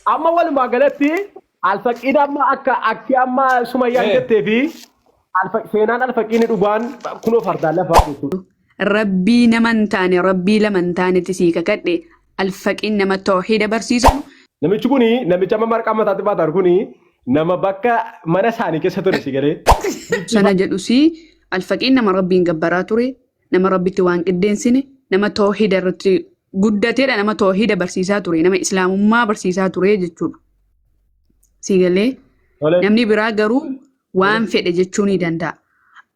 أما ولا ما قالتي الفقير أما أكي أما سمية جت في سينان الفقير دوبان كنوا فردا لا فاضي ربي نمنتاني ربي لمنتاني تسيكا كدي الفقير نما توحيد برسيسن نمشي كوني نمشي أما مرك أما تاتي باتر كوني نما بكا mana saani keessa ture si galee. Sana jedhusi alfaqiin nama rabbiin gabbaraa ture, nama rabbitti waan qiddeensine, nama toohida irratti guddateedha, nama toohida barsiisaa ture, nama islaamummaa barsiisaa ture jechuudha. Si galee namni biraa garuu waan fedhe jechuu ni danda'a.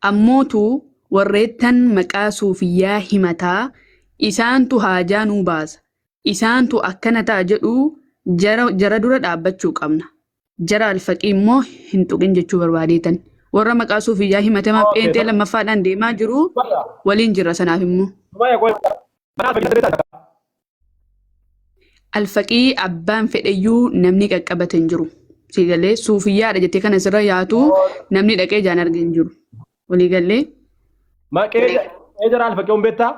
Ammootu warreettan maqaa suufiyyaa himataa isaantu haajaa nuu baasa. Isaantu akkana ta'a jedhu jara dura dhaabbachuu qabna. Jara alfaqii immoo hin tuqin jechuu barbaadeetan. Warra maqaa suufiyyaa himatamaaf pheenxee lammaffaadhaan deemaa jiru waliin jira sanaaf immoo. Alfaqii abbaan fedheyyuu namni qaqqabate hin jiru. Siigalee suufiyyaadha jettee kana sirra yaatu namni dhaqee jaan arge hin jiru. Waliigallee. Maqee jara alfaqii humbeettaa?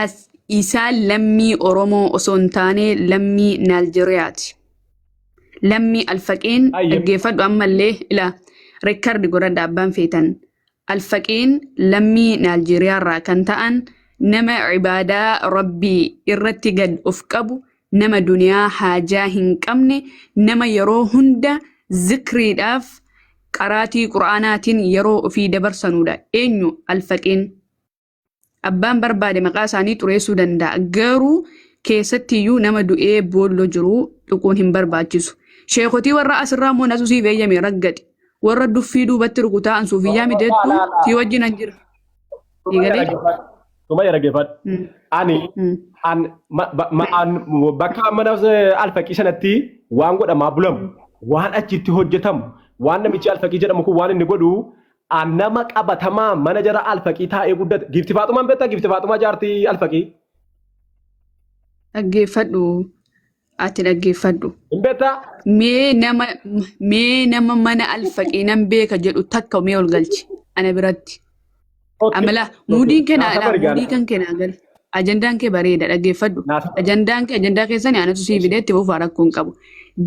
As isaan lammii Oromoo osoo hin taane lammii Naaljeriyaati. Lammii alfaqiin dhaggeeffadhu ammallee ila reekardi godhadha abbaan feetan. Alfaqiin lammii Naaljeriyaarraa kan ta'an nama ibaadaa rabbii irratti gad of qabu, nama duniyaa haajaa hin qabne, nama yeroo hunda zikriidhaaf qaraatii quraanaatiin yeroo ofii dabarsanudha. Eenyu alfaqiin? Abbaan barbaade maqaa isaanii xureessuu danda'a. Garuu keessattiyyuu nama du'ee boolloo jiru tuquun hin barbaachisu. Sheekotii warra asirraa immoo nasu siif eeyyame raggadi. Warra duffii duubatti rukutaa suufiyyaa mideettu si wajjin an jira. Tuma dhaggeeffadhu. Ani bakka mana alfaqii sanatti waan godhamaa bulamu, waan achitti hojjetamu, waan namichi alfaqii jedhamu kun waan inni godhu nama qabatamaa mana jara alfaqii taa'ee guddate. Gifti Faaxumaan beektaa? Gifti Faaxumaa jaartii alfaqii. Dhaggeeffadhu. Ati dhaggeeffadhu. Hin beektaa? Mee nama mana alfaqii nan beeka jedhu takka mee ol galchi ana biratti. Amala muudii kan kenaa gal. Ajandaan kee bareeda dhaggeeffadhu. Ajandaan kee ajandaa keessanii anatu sii fideetti buufaa rakkoo hin qabu.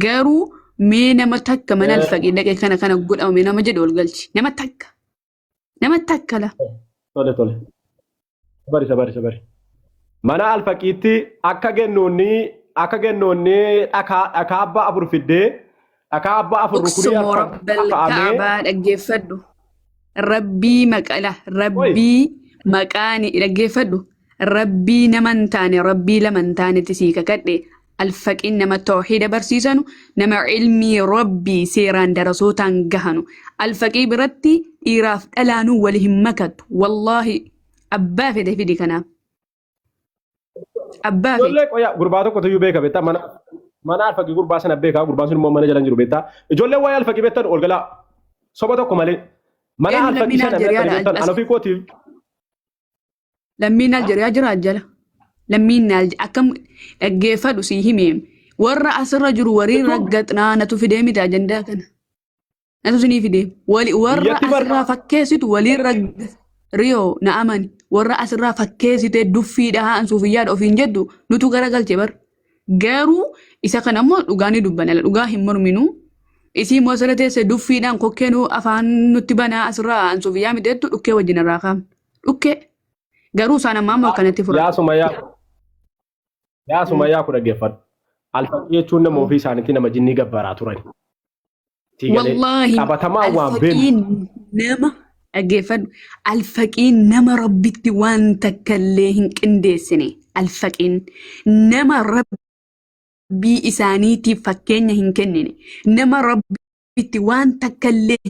Garuu mee nama takka mana alfaqii dhaqee kana godhame nama jedhu ol galchi. Nama takka. Nama takka la. Tole. Bari. Mana alfaqiitti akka gennoonni dhakaa abbaa afur fiddee dhakaa abbaa afur rukunii kaabaa dhaggeeffadhu. Rabbii maqaani dhaggeeffadhu. Rabbii nama hin taane rabbii lama hin taanetti sii kakadhe. Alfaqiin nama toohida barsiisanu, nama ilmii rabbii seeraan darasootaan gahanu. Alfaqii biratti dhiiraaf dhalaanuu wali hin makatu. Wallaahi abbaa fedhe fidi kanaaf. Abbaa fedhe. Gurbaa tokko tuyyuu beeka beektaa mana alfaqii gurbaa sana beekaa gurbaan sun immoo mana jalan jiru beektaa. Ijoollee waa'ee alfaqii beektan ol galaa soba tokko malee. Mana alfaqii sana beektan ana ofii kootiif. Lammiin Aljeeriyaa jira jala. Lammiin akkam dhaggeeffadhu sii himeem. Warra asirra jiru waliin raggaxnaa natu fidee miti ajandaa kana. Natu sinii fidee. Warra asirraa fakkeessitu waliin raggaxnaa. Riyoo na amani. Warra asirraa fakkeessitee duffii dhahaan suufiyyaadha ofiin jedhu nutu garagalche bar. Garuu isa kana immoo dhugaa ni dubbanala. Dhugaa hin morminu. Isii immoo asirra teessee duffiidhaan kokkeenuu afaan nutti banaa asirraa suufiyyaa miteettu dhukkee wajjin irraa kaa'amu. Dhukkee. Garuu isaan ammaa kanatti fudhatu. Yaa Sumayyaa ku dhaggeeffadhu. Alfaqii jechuun nama ofii isaaniitti nama jinnii gabbaraa turan. Wallaahi alfaqiin nama dhaggeeffadhu. Alfaqiin nama rabbitti waan takka illee hin qindeessine. Alfaqiin nama rabbii isaaniitiif fakkeenya hin kennine. Nama rabbitti waan takka illee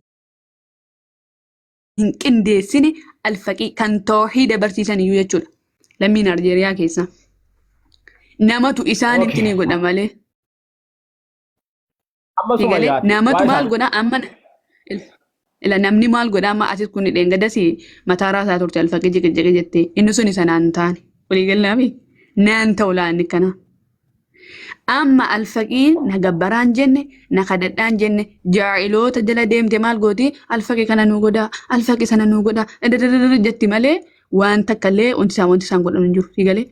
hin qindeessine alfaqii kan toohida barsiisan iyyuu jechuudha. Lammiin Aljeeriyaa keessa. Namatu isaanitti ni godha malee. Namatu maal godha amma namni maal godha amma asis kun dheengadasi mataa raasaa turte alfaqii jiqjiqi jettee inni sun isa naan taane waliigalaafi naan ta'u laanni kana. Amma alfaqiin na gabbaraan jenne na kadhadhaan jenne jaa'iloota jala deemte maal gooti alfaqii kana nuu godha alfaqii sana nuu godha jetti malee waan takka illee wanti isaan godhan hin jiru galee.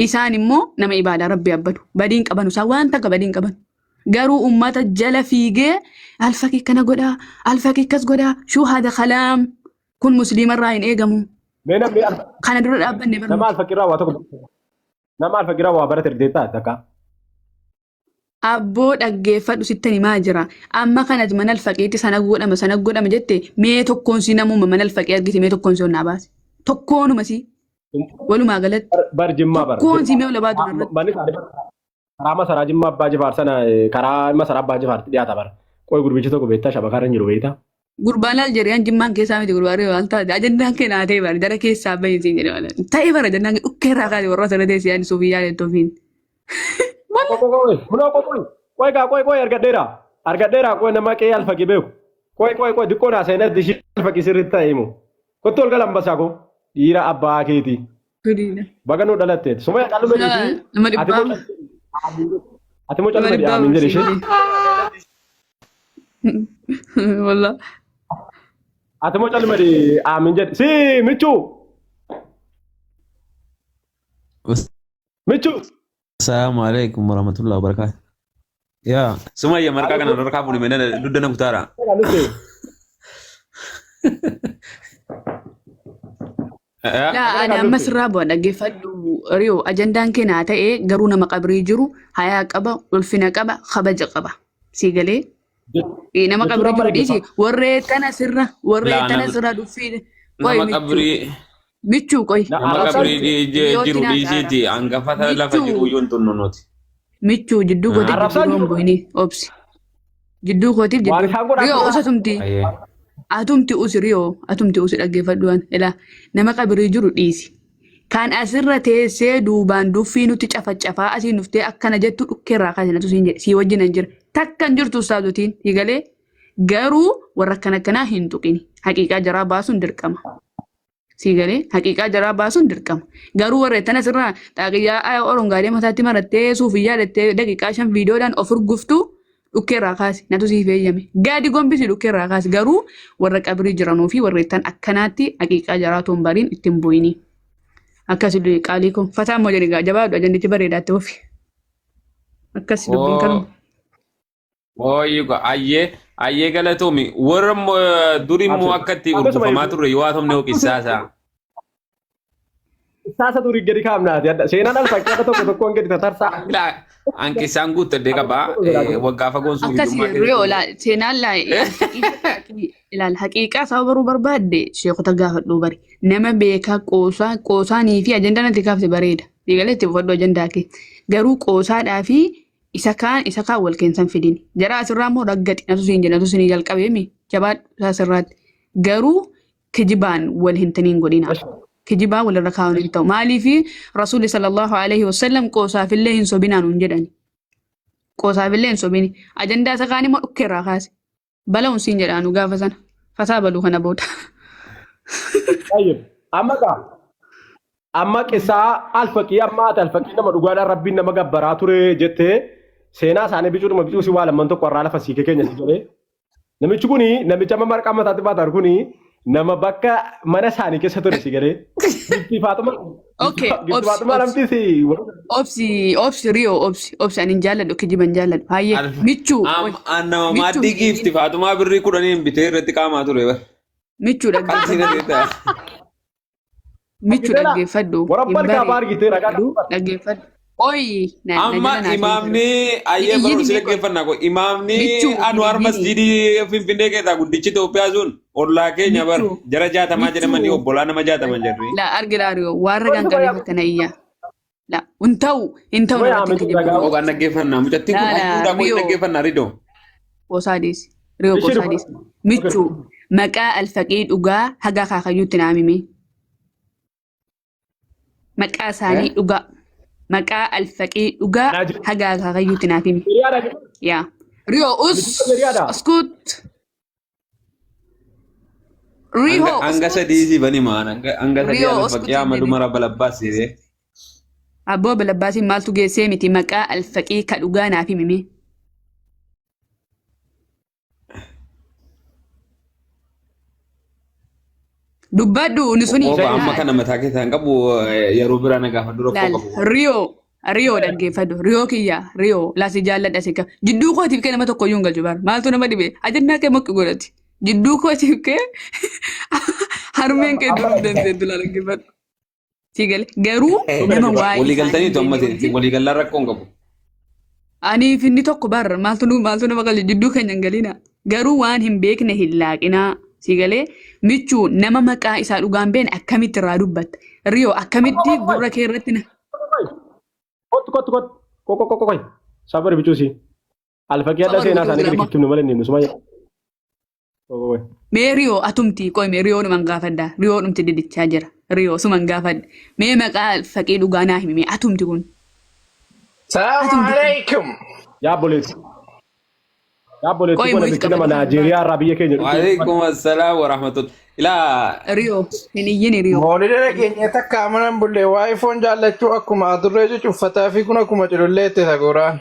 isaan immoo nama ibaadaa rabbi abbadu badiin qabanu isaan waan takka badiin qabanu garuu ummata jala fiigee alfaqii kana godhaa alfaqii akkas godhaa shuu haada kalaam kun musliimarraa hin eegamu kana dura dhaabbanne barnu nama alfaqirraa waa tokko nama alfaqirraa waa barate deettaa takka abboo dhaggeeffadhu sittan himaa jira amma kanas mana alfaqiitti sana godhama jette mee tokkoon si namuma mana alfaqii argite mee tokkoon si onnaa baase tokkoonuma si walumaa galatti bar jimmaa bar tokkoon si mee ola baatu irratti manni karaa masaraa jimmaa abbaa jifaar sana karaa masaraa abbaa jifaarti dhiyaata bara qoy gurbichi tokko beektaa shabakaa irra jiru beektaa gurbaan Aljeeriyaan jimmaan keessaa miti gurbaan riyo altaati ajandaan kee naa ta'e bara jara keessaa bahin siin jedhe malee ta'e bara ajandaan kee dhukkee irraa kaate warra sana teessee yaani suufii yaadettu ofiin. Koy argadheera koy nama qe'ee alfaqii beeku koy diqqoo naa seenatti ishee alfaqii sirriitti ta'e himu kottu ol galan basaa koo dhiira abbaa keetii baga nuu dhalatteeti suma callume ati moo callume aamin jedhe ishee wallah ati moo callume aamin jedhe si michuu Assalamualaikum warahmatullahi wabarakatuh. Ya, semua ya mereka kan ada kamu di mana duduk nang utara. Laa ani ammas irraa bu'a dhaggeeffadhu Riyoo ajandaan kee naa ta'e garuu nama qabrii jiru hayaa qaba ulfina qaba kabaja qaba sii galee nama qabrii jiru dhiisi warreettana sirra duffii Nama qabrii michuu qoy nama qabrii jiru dhiisiiti hangafata lafa jiru yoon tunnunuti. michuu jidduu kootiif jidduu boyni obsi jidduu kootiif jidduu Riyoo osa tumti atumti usi Riyoo atumti usi dhaggeeffadhuwan ilaa nama qabrii jiru dhiisi kan asirra teessee duubaan duffii nuti cafacafaa asii nuftee akkana jettu dhukkeerraa kaasinatu siin jedhe sii wajjin hin jira takkan jirtu ustaazotiin higalee garuu warra akkanaa hin tuqini haqiiqaa jaraa baasuun dirqama sii galee haqiiqaa jaraa baasuun dirqama garuu warreettan asirraa xaaqiyyaa orongaalee mataatti marattee suufii yaadattee daqiiqaa 5 viidiyoodhaan of urguftu dhukkeerraa kaasi natu siif eeyyame gaadi gombisi dhukkeerraa kaasi garuu warra qabrii jiranuu fi warreettan akkanaatti haqiiqaa jaraa toon bariin ittiin bu'ini akkasii qaalii kun fataa moo jedhi jabaadhu ajandichi bareedaatti ofi akkasii dubbiin kanuma. Ooyiko ayyee galatomi warra durii immoo akkatti urgufamaa turre yoo haasofne yookiin saasaa. Sasa durii gadi kaamnaati seenaan alfaqii akka tokkoon gadi tatarsaa. Anki isaan guuttadee qabaa waggaa fagoon sun akkasii Riyoo seenaan ilaal haqiiqaa saba baruu barbaadde sheekota gaafadhuu bari nama beekaa qoosaanii fi ajandaan ati kaafte bareeda diigalee itti buufadhu ajandaa kee garuu qoosaadhaa fi isa kaan wal keensan fidin jara asirraa immoo raggati natu siin jedhatu siin jalqabeemi jabaadhu asirraatti garuu kijibaan wal hintaniin godhina. kijibaa walirra kaa'uun hin ta'u maaliifi rasuulli sallallahu alaihi wasallam qoosaafillee hin sobinaan hin jedhani qoosaafillee hin sobini ajandaa isa kaan immoo dhukkeerraa kaase bala'uun siin jedhaanu gaafa sana fasaa baluu kana booda. Amma qisaa alfaqii amma ati alfaqii nama dhugaadhaan rabbiin nama gabbaraa ture jettee seenaa isaanii bicuu si waa lamman tokko irraa lafa siikee keenya si jedhee namichi kuni namicha amma marqaa mataatti baatan kuni nama bakka mana isaanii keessa ture si galee giftii Faatuma lamtiisi obsi Riyoo obsi ani hin jaalladhu kijiban jaalladhu hayyee michuu nama maaddii giftii Faatumaa birrii 10 bitee irratti qaamaa ture bara michuu dhaggeeffadhu dhaggeeffadhu amma imaamni ayyee baruu si dhaggeeffannaa ko imaamni Anwaar masjidii Finfinnee keessaa guddichi Itoophiyaa sun ollaa keenya bar jara 60 jedhamanii obbolaa nama 60 jedhu. La argila Riyoo warra gangabeef akkana iyyaa. La hin ta'u namatti kijibu. Ogaan dhaggeeffannaa mucattiin kun hayyuudhaa koo dhaggeeffannaa Ridoo. Qoosaadis Riyoo qoosaadis michuu maqaa alfaqii dhugaa haga kaakayyuutti naamime. Maqaa isaanii dhugaa. Maqaa alfaqii dhugaa haga kaakayyuutti naafime. Yaa. Riyoo uskut. Riyoo anga sadii bani maan anga sadii alfaqii amadu mara balabbaasire. Abboo balabbaasiin maaltu geessee miti maqaa alfaqii ka dhugaa naafime. dubbadhu ni suni amma kana mataa keessaan qabu yeroo biraa na gaafadhu rakkoo laal qabu. Riyoo dhaggeeffadhu riyoo kiyya riyoo laasi jaalladha sika jidduu kootiif kee nama tokko iyyuu hin galchu bara maaltu nama dhibe ajannaa kee mokki godhati jidduu kootiif kee harmeen kee duruu dandeettu laal dhaggeeffadhu. Sigale garuu nama waa'ee walii galtanii tu amma walii gallaan rakkoo hin qabu. Ani finni tokko barra maaltu nama galchu jidduu keenya hin galina garuu waan hin beekne hin laaqinaa sigalee michuu nama maqaa isaa dhugaan beekne akkamitti irraa dubbatta riyoo akkamitti gurra kee irratti na. Koy. Sabar bicuusi. Alfaqee adda seenaa isaanii gadi kittimnu malee inni nusuma. Mee riyoo atumti qoy mee riyoo numan gaafadda riyoo dhumti didichaa jira riyoo suman gaafadda mee maqaa alfaqee dhugaa naa himi mee atumti kun. Salaam alaikum. Yaa boleetti. Kun bitti nama Naajeeriyaa irraa biyya keenya dhufe. Waalaikum assalaam wa rahmatullah. Ilaa. Riyoo hin iyyini riyoo. Moolidee keenya takka amanan bullee waa'ee foon jaallachuu akkuma adurree jechuun uffataa fi kun akkuma culullee itti saguraan.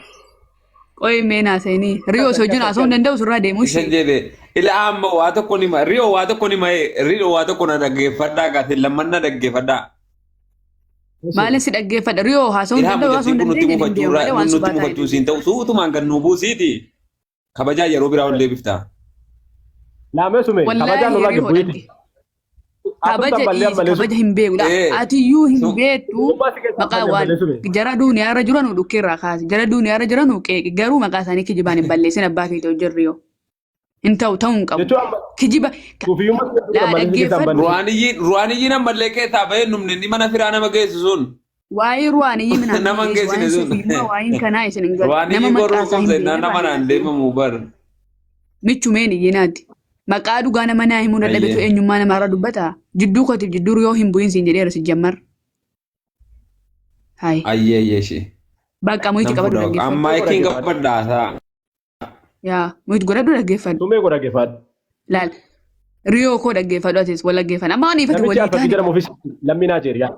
Qoy mee naaseenii riyoo sojuun haasoo hin danda'u surraa deemuu ishee. Isheen jedhee ilaa amma waa tokko ni ma riyoo waa tokko ni ma riyoo waa tokko na dhaggeeffadhaa gaate lamman na dhaggeeffadhaa. Maalin si dhaggeeffadha riyoo haasoo hin danda'u haasoo hin danda'u nutti mufachuu siin ta'u suutumaan kan nuu buusiiti. Kabajaa yeroo biraa ol deebiftaa. Laamee sume kabajaa nurraa gibbuuti. Kabaja hin beeku atiyyuu hin beektu maqaa waan jara duuniyaarra jiran dhukkeerraa kaase jara duuniyaarra jiran qeeqi garuu maqaa isaanii kijibaan hin balleessin abbaa keetii hojjerri yoo hin ta'u hin qabu kijiba ruwaaniyyiin ammallee keessaa bahee numni inni mana firaa nama geessisuun. Waa'ee ruwaaniyyi minaan nama geessine sun waa'een kanaa isin hin galu ruwaaniyyi gorruu qomse nama naan deemamu bar. Michumeen iyyinaati. Maqaa dhugaa nama naa himuu dadhabetu eenyummaa namaarra dubbata. Jidduu kootiif jidduu yoo hin bu'iin siin jedheera si jammar. Ayyee ishee. Bakka muhiiti qabadhu dhaggeeffadhu. Amma ekiin qabadhaa. Yaa muhiiti godhadhu dhaggeeffadhu. Tumee godha dhaggeeffadhu. Laal riyoo koo dhaggeeffadhu atis wal dhaggeeffadhu. Amma waan ifatu walii taane. Namichi jedhamuufis lammii Naajeeriyaa.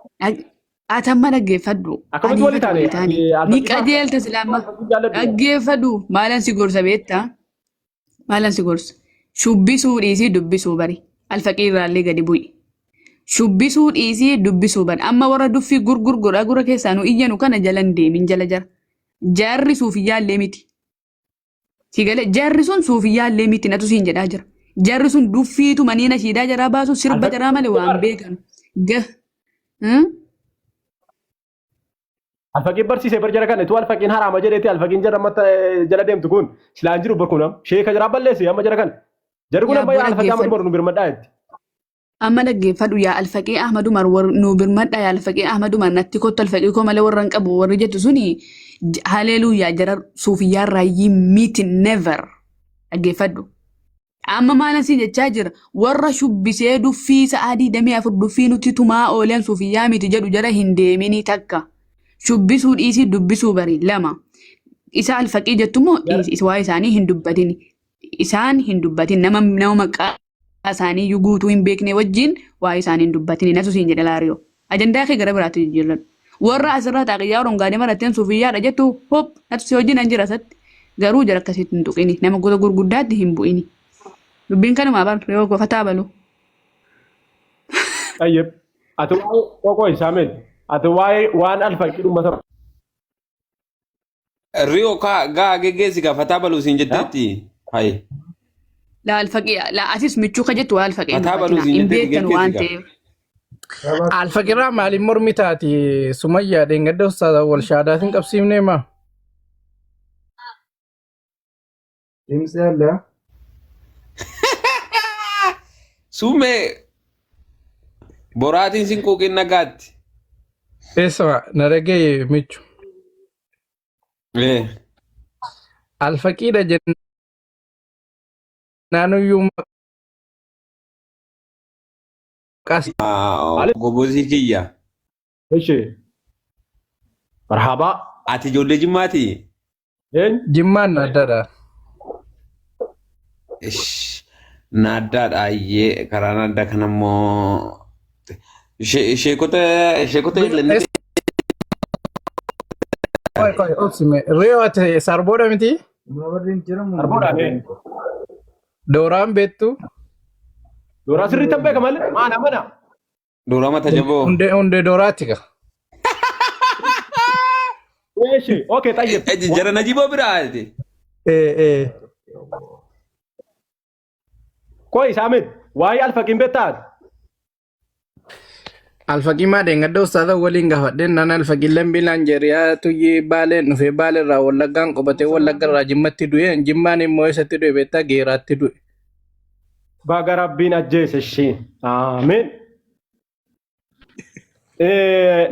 Atamma dhaggeeffadhu. Akkamitti walii taane? Ni qajeelta silaamma dhaggeeffadhu maalan si gorsa beektaa? Maalan si gorsa? Shubbisuu dhiisii dubbisuu bari. Alfaqii irraallee gadi bu'i. Shubbisuu dhiisii dubbisuu bari. Amma warra duffii gurgura gura keessaanuu iyyanu kana jalan deemin jala jara. Jarri suufiyyaallee miti. Sigale jarri sun suufiyyaallee miti natu siin jedhaa jira. Jarri sun duffiitu maniina shiidaa jaraa baasu sirba jaraa malee waan beekan. Alfaqiin barsiisee bar jara kana tu alfaqiin haraama jedheeti alfaqiin jara amma jala deemtu kun silaan jiru barkunam sheeka jaraa balleesse amma jara kana. Jarri kun amma yaa alfaqii Ahmadu Umar nu birmadhaa jetti. Amma dhaggeeffadhu yaa alfaqii Ahmadu Umar nu birmadhaa yaa alfaqii Ahmadu Umar natti kottu alfaqii koo malee warra hin qabu warri jettu suni haleeluuyaa jara suufiyyaa raayyii miti never dhaggeeffadhu. Amma maalan si jechaa jira warra shubbisee duffii sa'aadii 24 duffii nuti tumaa ooleen suufiyyaa miti jedhu jara hin deemini takka. Shubbisuu dhiisii dubbisuu bari lama. Isa alfaqii jettummoo waa isaanii hin dubbatini. Isaan hin dubbatin nama maqaa isaanii guutuu hin beekne wajjin waa isaanii hin dubbatin natu siin jedha laariyoo. Ajandaa kee gara biraatti jijjiirradhu. Warra asirraa taaqiyyaa rongaadee maratteen suufiyyaadha jettu hop natu si wajjin an jira asatti garuu jara akkasitti hin tuqini nama gosa gurguddaatti hin bu'ini. Dubbiin kanumaa bar yoo gofataa balu. Ayyeb ati qoqoo isaameen ati waan alfaqii dhummata. Riyoo gaa geggeessi gaafataa baluu siin jetteetti. Hai. La alfaqii la asis michuu ka jettu waa alfaqii. Fataa baluu siin jetteetti waan ta'eef. Alfaqirraa maaliin mormi taati Sumayyaa dheengadda ustaaza wal shaadaatiin qabsiifnee maa? Dimsi adda. Sume boraatiin sin quuqin nagaatti. Eessa na dhagee michu. Alfaqiidha jenna. Naannoyyuu Gobosii kiyya. Ishee. Marhaba. Ati ijoollee Jimmaati? Jimmaan addaadha. Naaddaadha ayyee karaa naaddaa kanammoo sheekota illee. Riyoo ati sarboodha miti? Sarboodha. Dooraan beektu? Dora sirriitti hin beekamu malee maana mana. Doorama tajaboo. Hundee dooraatti ka. Eeshi okay tayyib. Jara najiboo biraati. Koi Samit waa'ee alfaqiin beektaa? Alfaqii maa deengadda ustaadha waliin gaafadheen naan alfaqii lambii Naanjeeriyaa tuyyi baaleen dhufee baalerraa wallaggaan qubatee wallaggarraa jimmatti du'e jimmaan immoo eessatti du'e beektaa geeraatti du'e. Baga Rabbiin ajjeese ishee. Amiin.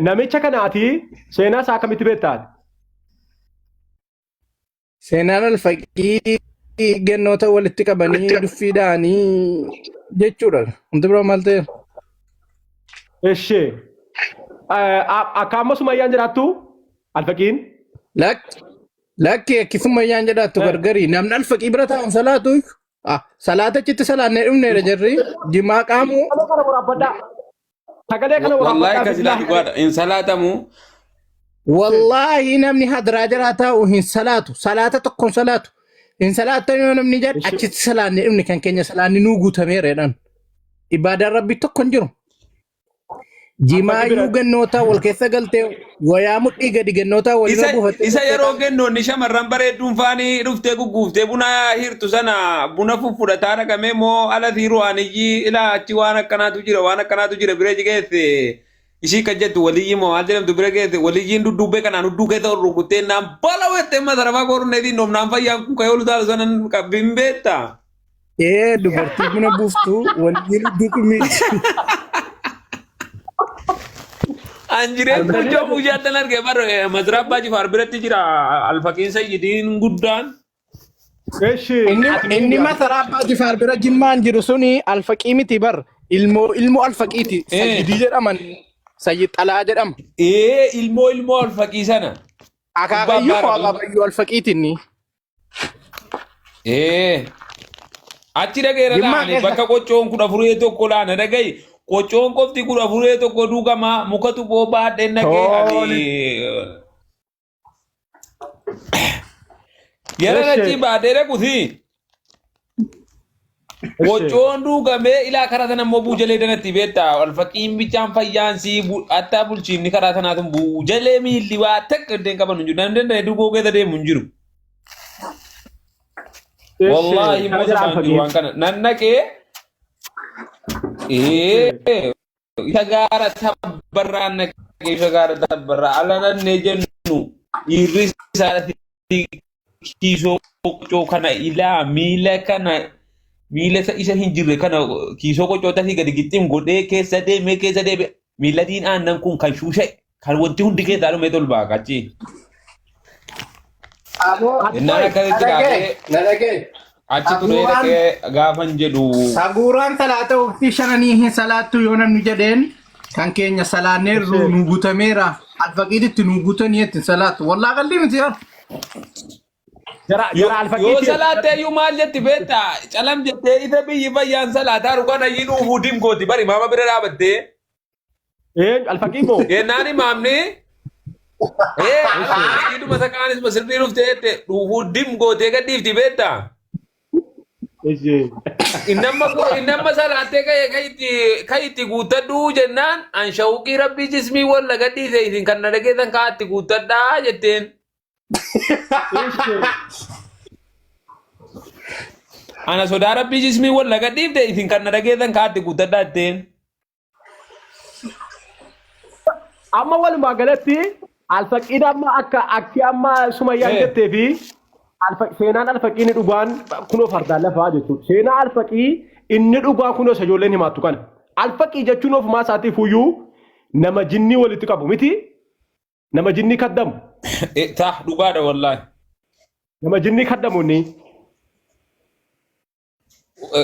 Namicha kanaati seenaa isaa akkamitti beektaa? Seenaan alfaqii gennoota walitti qabanii duffiidhaanii jechuudha. Wanti biraa maal ta'e? Ishee akka amma sumayyaan jiraattu alfaqiin? Lakki akkisumayyaan jedhaattu gargari namni alfaqii bira taa'an salaatu salaata achitti salaannee dhumneedha jarri jimaa qaamu. Sagalee kana Wallahi kasilaati gwaadha hin salaatamu. Wallahi namni hadiraa jiraa taa'u hin salaatu salaata tokkoon salaatu hin salaatan yoo namni jedhu achitti salaannee dhumne kan keenya salaanni nuu guutameeredhaan ibaadaan rabbi tokko hin jiru. Jimaayyuu gannoota wal keessa galtee wayaa mudhii gadi gannoota walirra buufattee. Isa yeroo gannoonni shamarran bareedduun faanii dhuftee gugguuftee buna hirtu sana buna fudhataa dhaqamee moo ala tiiruu aniyyii ilaa achi waan akkanaatu jira bira jigeesse ishii kan jettu waliyyi moo maal jedhamtu bira geesse waliyyiin dudduubbee kanaan hudduu keessa ol rukuttee naan bala wettee masarafaa koorneetiin noomnaan fayyaan kun kayoo lutaala sanan qabbiin beektaa. Dubartii buna buuftu waliyyiin hudduu kumiiti. Anjireen kujoo buujaatan argee bar Masraa Abbaa Jifaar biratti jira alfaqiin sayyidiin guddaan. Inni Masraa Abbaa Jifaar bira jimmaan jiru suni alfaqii miti bar ilmoo alfaqiiti sayyidii jedhaman sayyid xalaa jedhama. Ilmoo alfaqii sana. Akaakayyuu alfaqiiti inni. Achi dhageera laani bakka qochoon 14 tokko laana dhagayi. Qochoon qofti 14 tokko duugama mukatu boobaa dhennaqee ani yara nachi baadee dhaquti qochoon duugamee ilaa karaa sana immoo buujalee danatti beektaa alfaqiin bichaan fayyaansii attaa bulchiinni karaa sanaatiin buujalee miilli waa takka iddeen qaban hin jiru dandeenye dugoo keessa deemu hin jiru. Wallaahi mootummaan jiru waan kana nannaqee. Sagara tabbaraan naqee sagara tabbarraa alanan ne jennu dhiirri isaatti kiisoo qoccoo kana ilaa miila kana miila isa hin jirre kana kiisoo qoccoo tasii gadi gixxiin godhee keessa deeme miilatiin aannan kun kan shuushe kan wanti hundi keessaa dhumee tolbaa qachi. Innaan akkasitti dhaabee. Achi turee dhaqee gaafan jedhu. Saguuraan salaata waqtii shananii hin salaattu yoo namni jedheen kan keenya salaanneerru nu guutameera alfaqiititti nu guutanii ittiin salaattu wallaa qalbii miti yaa. Yoo salaattee iyyuu maal jetti beektaa calam jettee isa biyyi fayyaan salaataa rukana iyyuu hudiin gooti bari maama bira dhaabattee. Alfaqii moo? Kennaan imaamni. Alfaqiiduma sakaanis masirrii dhuftee hudiin gootee gadhiifti beektaa. Inama salaatee kan itti guuttadhu jennaan an shawqii rabbii jismii walla gadhiise isin kan na dhageessan kaa itti guuttadhaa jetteen. Ana sodaa rabbii jismii walla gadhiifte isin kan na dhageessan kaa itti guuttadhaa jetteen. Amma walumaa galatti alfaqiin amma akka amma sumayyaan jettee fi seenaan alfaqii inni dhugaan kunoo fardaan lafaa jechuudha. Seenaa alfaqii inni dhugaa kunoo ijoolleen himattu kana. Alfaqii jechuun ofumaa isaatiif iyyuu nama jinnii walitti qabu miti. Nama jinnii kaddamu. Ta'a dhugaadha wallaahi. Nama jinnii kaddamu inni.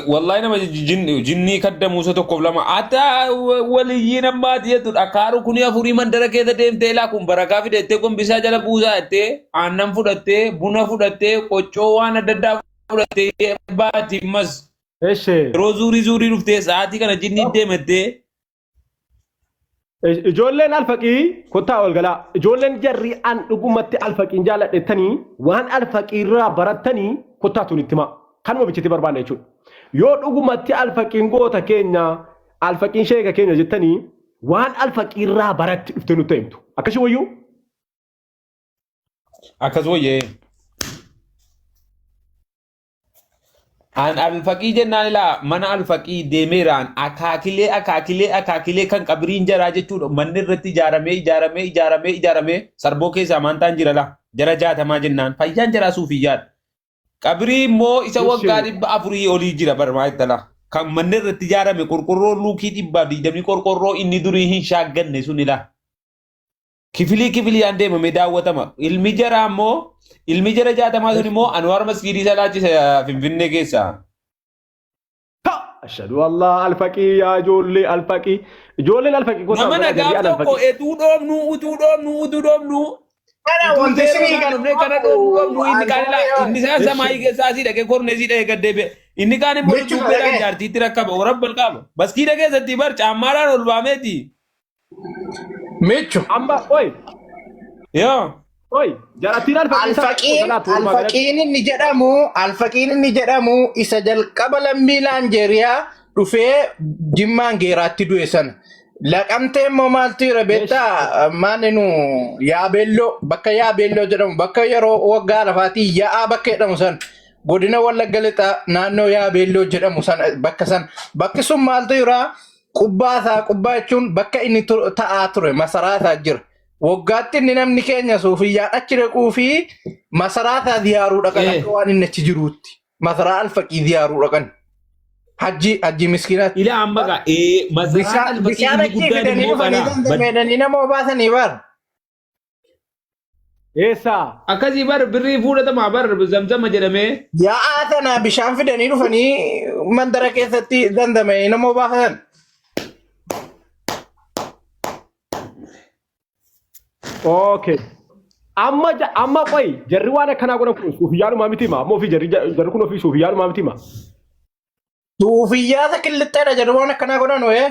Wallahi nama jinnii kaddamu isa tokkoof lama. Ata waliyyiin ammaati jechuudha. Akkaaru kuni afurii mandara keessa deemtee laa kun barakaa fidattee gombisaa jala buusaa jettee aannan fudhattee buna fudhattee qoccoo waan adda addaa fudhattee baati mas. Yeroo zuurii dhuftee sa'aatii kana jinnii deemattee. Ijoolleen alfaqii kottaa ol galaa. Ijoolleen jarri an dhugumatti alfaqiin jaaladhettanii waan alfaqiirraa barattanii kottaa tun itti himaa. Kanuma bicheetti barbaanna jechuudha. yoo dhugumatti alfaqiin goota keenya alfaqiin sheeka keenya jettanii waan alfaqiirraa baratti dhufte nutti himtu akkasii wayyuu akkas wayyee an alfaqii jennaan ilaa mana alfaqii deemeeraan akaakilee kan qabriin jaraa jechuudha manni irratti ijaaramee sarboo keessaa maantaan jira laa jara 60 jennaan fayyaan jaraa suufiyyaadha qabrii immoo isa waggaa 400 olii jira barmaa ittala kan manni irratti ijaarame qorqorroo luukii 120 qorqorroo inni durii hin shaagganne sun ilaa kifilii aan deemame daawwatama ilmi jara 60 sun immoo Anwaar Masgiidii salaachisa Finfinnee keessa ashhadu allah alfaqii yaa ijoolleen alfaqii gosa nama nagaa tokko utuu dhoofnu Kana wanti sinii kan kana dhoofnu inni kaan ilaa inni isaa samaayii keessaa asii dhaqee korneesii dhaqee gaddeebe inni kaan immoo dubbeedhaan jaartiitti rakkaba warabbal qaba baskiida keessatti bar caammaadhaan ol baameeti Michu. amma oi jarattiin Alfaqiin inni jedhamu isa jalqaba lammii Laanjeeriyaa dhufee Jimmaan geeraatti du'e sana. Laqamtee immoo maaltu jira beektaa maaninu Yaabeelloo bakka Yaabeelloo jedhamu bakka yeroo waggaa lafaatii yaa'aa bakka jedhamu sana godina Wallagga Lixaa naannoo Yaabeelloo jedhamu sana bakki sun maaltu jira qubbaa jechuun bakka inni ta'aa ture masaraataa jira. Waggaatti inni namni keenya suufiyyaan achi dhaquu fi masaraataa diyaaruu dhaqan akka waan inni achi jiruutti. Masaraa alfaqii diyaaruu dhaqan. Hajji miskiinaatti. Ila amma gaa masaraa alfaqii inni guddaan immoo kana. Nama obaasanii bar. eessa Akkasii bar birrii fuudhatamaa bar zamzama jedhamee. Yaa'aa sana bishaan fidanii dhufanii mandara keessatti dandame nama obaasan. okay amma qoy jarri waan akkanaa godhan kun suufiyyaanuma miti ma ammoo fi jarri kun ofii suufiyyaanuma miti ma Suufiyyaa qillixxeedha jedhu waan akkanaa godhan wayee.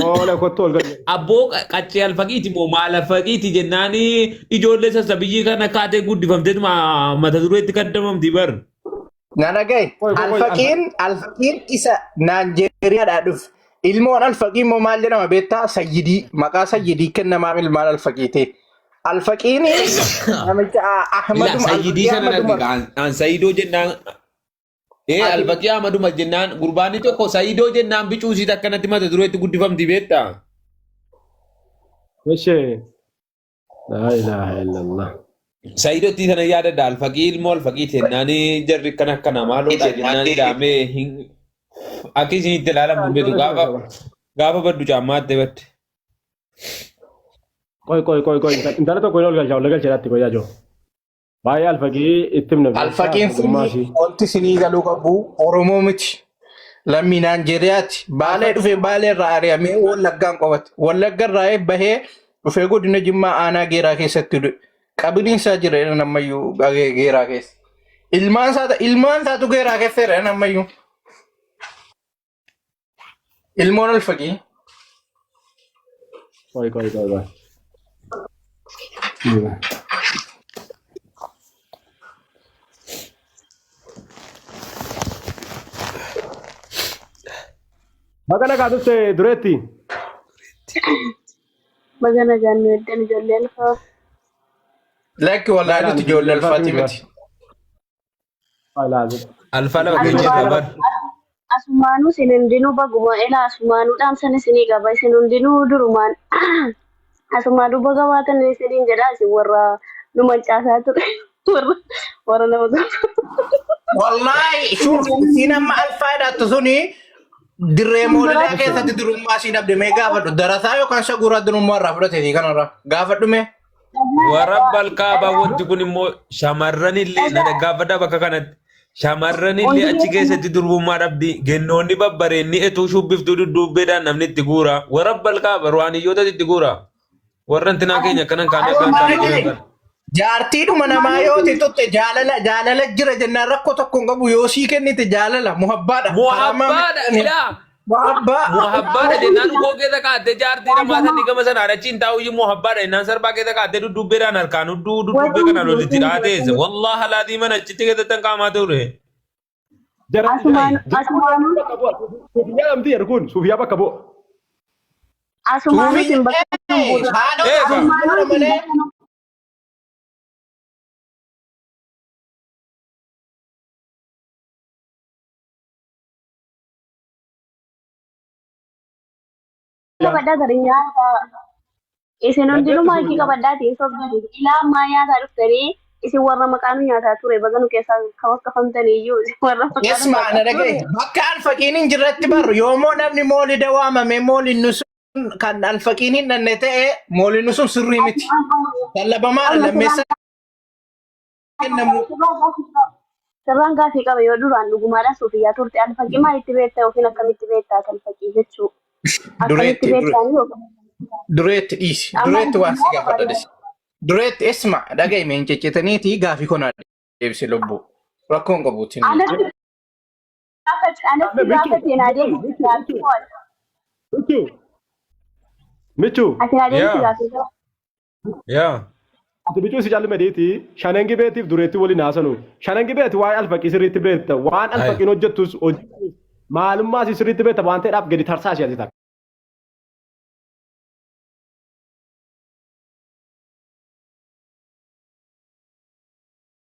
Ole kottu ol gadi Abboo qaccee alfaqiiti moo maal alfaqiiti jennaani ijoollee sassabiyyii kana kaatee guddifamteetu mata dureetti kaddamamti bar. Nana gahe alfaqiin isa Naanjeeriyaadhaa dhufe. Ilmoon alfaqii immoo maal jedhama beektaa sayyidii maqaa sayyidii kennamaa ilmaan alfaqiiti. Alfaqiin namicha Ahmaduma sayyidii sana an sayyidoo jennaan alfaqii Ahmaduma jennaan gurbaanni tokko sayyidoo jennaan bicuusiit akkanatti mata dureetti guddifamti beektaa. Eche la ilaha illallah Sayyidootti sana yaadadha alfaqii ilmoo alfaqii jennaani jarri akkana maaloodha jennaani daamee Akka isinitti ilaalamu beeku gaafa baddu caammaatti badde. Qoy intala tokko ol galchaa ol galcheedhaatti qoyaa jiru. Baay'ee alfaqii itti himna. Alfaqiin wanti sinii galuu qabu Oromoo miti. Lammii Naanjeeriyaati. Baalee dhufee Baalee irraa ari'amee Wallaggaan qobate. Wallagga irraa bahee dhufee godina Jimmaa aanaa geeraa keessatti du'e. Qabriin isaa jira nammayyuu geeraa keessa. Ilmaan isaatu geeraa keessa jira nammayyuu. Ilmoon alfaqii. Qoy. Bagana kaatutte dureetti. Bagana jaannu eddan ijoollee alfaa. Lakki wallaahi nuti ijoollee alfaati miti. Alfa lama keessa bar. Asumaanuu isin hundinuu baguma ela asumaanuu dhaamsan isinii qaba isin hundinuu durumaan asumaanuu baga baatan isiniin jedha isin warra nu mancaasaa ture warra nama Wallaahi siin amma alfaadhaattu suni dirree moodilaa keessatti durummaa siin dhabde mee gaafadhu darasaa yookaan shaguuraa durummaa irraa fudhateeti kanarra gaafadhu mee. Warra balqaabaa wanti kun immoo shamarran illee na gaafadhaa bakka kanatti. Shamarran illee achi keessatti durbummaa dhabdi gennoonni babbareenni etuu shubbiftuu dudduubbeedhaan namni itti guura warra balqaaba ruwaaniyyoota itti guura warra intinaa keenya akkanan kaanee Jaartiidhuma namaa yoo tutte jaalala jira jennaan rakkoo tokko hin qabu yoo sii kennite jaalala muhabbaadha. Muhabbaadha jennaan koo keessa kaa'attee jaartii namaa sanii gama sanaa achiin taa'uyyuu muhabbaadha jennaan sarbaa keessa kaa'attee dudduubbeedhaan harkaan dudduubbee kanaan olitti dhaateesse wallaaha laatii mana achitti keessatti qaamaa ture. Asumaanuu Suufiyaa namti jedhu kun suufiyaa bakka bu'a. asumaanuu sin bakka qabaddaa gadi nyaata. Isin hundinuu maakii qabaddaatiin sobdanii ilaa ammaa nyaataa dhuftanii isin warra maqaanuu nyaataa ture baganu keessaa kawakkafamtanii iyyuu isin warra Yes, maana dhagaye. Bakka alfaqiin hin jirretti barru yoommoo namni moolida waamame moolidni sun kan alfaqiin hin dhanne ta'e moolidni sun sirrii miti. Lallabamaadha lammeessa kennamu. Sirraan gaafii qaba yoo duraan dhugumaadhaan suufiyyaa turte alfaqii maalitti beektaa yookiin akkamitti beektaa alfaqii jechuu. Akkamitti beektaanii yookiin. Dureetti dhiisi. Dureetti waan si gaafadha dhisi. Dureetti esma dhagaye meen ceccetaniiti gaafii konaa deebise lubbuu. Rakkoon qabuutti. Anatti gaafateen adeemsi. Michuu. Ati adeemsi gaafii. yaa Ati bichuu si caalli madeeti shanan gibeetiif dureetti waliin haasanu. Shanan gibeeti waa'ee alfaqii sirriitti beekta. Waan alfaqiin hojjettus maalummaa si sirriitti beekta waan ta'eedhaaf gadi tarsaa ishee ati takka.